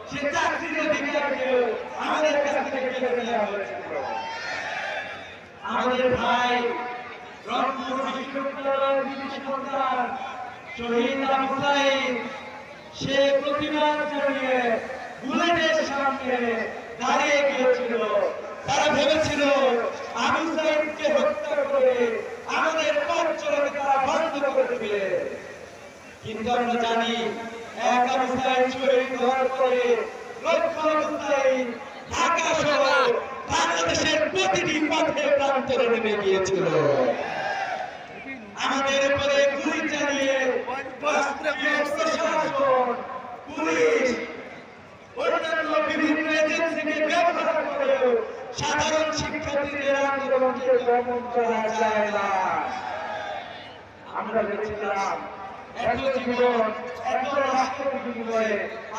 সে চাকরির অধিকারকে আমাদের কাছ থেকে কেড়ে নেওয়া হয়েছিল। আমাদের ভাই রংপুর বিশ্ববিদ্যালয়ের কৃতি সন্তান শহীদ আবু সাঈদ সে প্রতিবাদ জানিয়ে বুলেটের সামনে দাঁড়িয়ে গিয়েছিল। তারা ভেবেছিল আবু সাঈদকে হত্যা করে আমাদের পথ চলাকে তারা বন্ধ করে দিবে, কিন্তু আমরা জানি এক আবু সাঈদ শহীদ হওয়ার পরে লক্ষ আবু সাঈদ ঢাকা সহ বাংলাদেশের প্রতিটি পথে প্রান্তরে নেমে গিয়েছিল। আমাদের উপরে গুলি চালিয়ে প্রশাসন, পুলিশ, অন্যান্য বিভিন্ন এজেন্সিকে ব্যবহার করে সাধারণ শিক্ষার্থীদের আন্দোলনকে দমন করা যায় না। আমরা ভেবেছিলাম এত জীবন, এত রাষ্ট্রের বিনিময়ে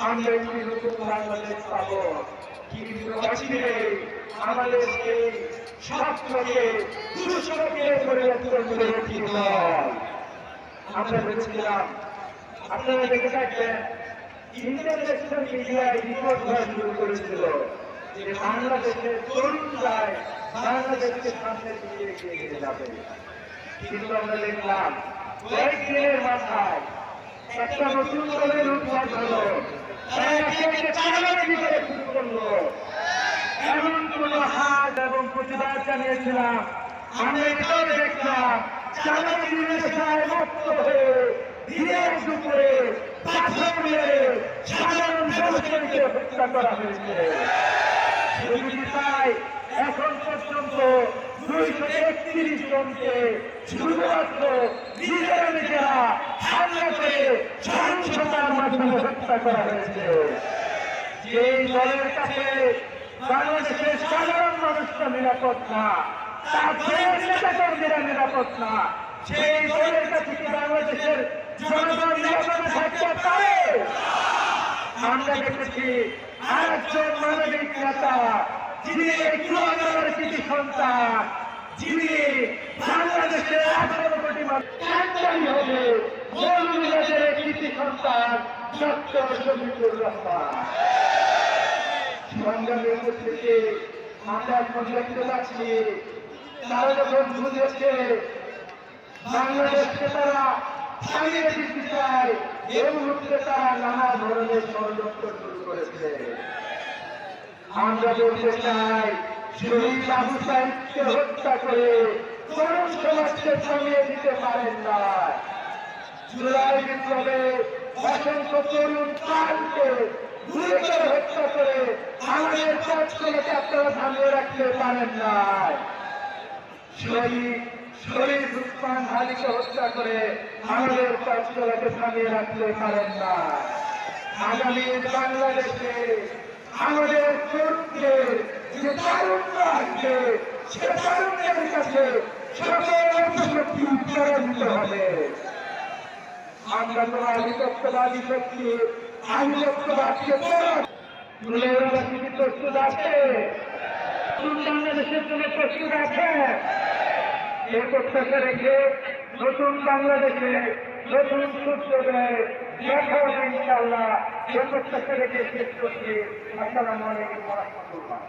আমরা একটি নতুন বাংলাদেশ পাব, কিন্তু অচিরে আমাদের সেই স্বপ্নকে দুঃস্বপ্নে পরিবর্তন করে একটি দল। আমরা ভেবেছিলাম, আপনারা দেখে থাকবেন ইন্টারন্যাশনাল মিডিয়ায় রিপোর্ট হওয়া শুরু করেছিল যে বাংলাদেশের তরুণরাই বাংলাদেশকে সামনের দিকে এগিয়ে নিয়ে যাবে, কিন্তু আমরা দেখলাম কয়েকদিনের মাথায় একটা নতুন দলের উদ্ভব হলো। তারা একে একে চাঁদাবাজি করে শুরু করলো। এমন কোন হাত এবং প্রতিবাদ জানিয়েছিলাম, আমরা এটাও দেখলাম চাঁদাবাজির নেশায় মত্ত হয়ে দিনের দুপুরে পাথর মেরে সাধারণ জনগণকে হত্যা করা হয়েছে। শুধু তাই, এখন পর্যন্ত 231 জনকে শুধুমাত্র নিজেরা হামলা করে সহিংসতার মাধ্যমে হত্যা করা হয়েছে। যে দলের কাছে বাংলাদেশের সাধারণ মানুষরা নিরাপদ না, তার নেতাকর্মীরা নিরাপদ না, সেই দলের কাছে কি বাংলাদেশের জনগণ নিরাপদে থাকতে পারে? আমরা দেখেছি আরেকজন মানবিক নেতা, যিনি কুলাঙ্গারের কৃতি সন্তান, যিনি বাংলাদেশের 18 কোটি মানুষ হবে মৌলভীবাজারের কৃতি সন্তান ডক্টর শফিকুর রহমান। সংগ্রামের থেকে আমরা এখন দেখতে পাচ্ছি তারা যখন বুঝেছে বাংলাদেশকে তারা ছাড়িয়ে দিতে চায়, এই মুহূর্তে তারা নানা ধরনের ষড়যন্ত্র শুরু করেছে। আমরা বলতে চাই, শহীদ আবু সাঈদকে হত্যা করে তরুণ সমাজকে থামিয়ে দিতে পারেন না। জুলাই বিপ্লবে অসংখ্য তরুণ প্রাণকে গুরুতর হত্যা করে আমাদের পথগুলোকে আপনারা থামিয়ে রাখতে পারেন না। শহীদ উসমান আলীকে হত্যা করে আমাদের পথগুলোকে থামিয়ে রাখতে পারেন না। আগামী বাংলাদেশে আমাদের তরুণদের যে তারুণ্য আসবে, সে তারুণ্যের কাছে সকল শক্তি পরাজিত হবে। আমরা তো আধিপত্যবাদী শক্তি, আধিপত্যবাদকে প্রস্তুত আছে, বাংলাদেশের জন্য প্রস্তুত আছে। এই প্রত্যাশা রেখে নতুন বাংলাদেশে নতুন সূর্যোদয় দেখা হবে ইনশাআল্লাহ। এই প্রত্যাশা রেখে শেষ করছি। আসসালামু আলাইকুম ওয়া রাহমাতুল্লাহ।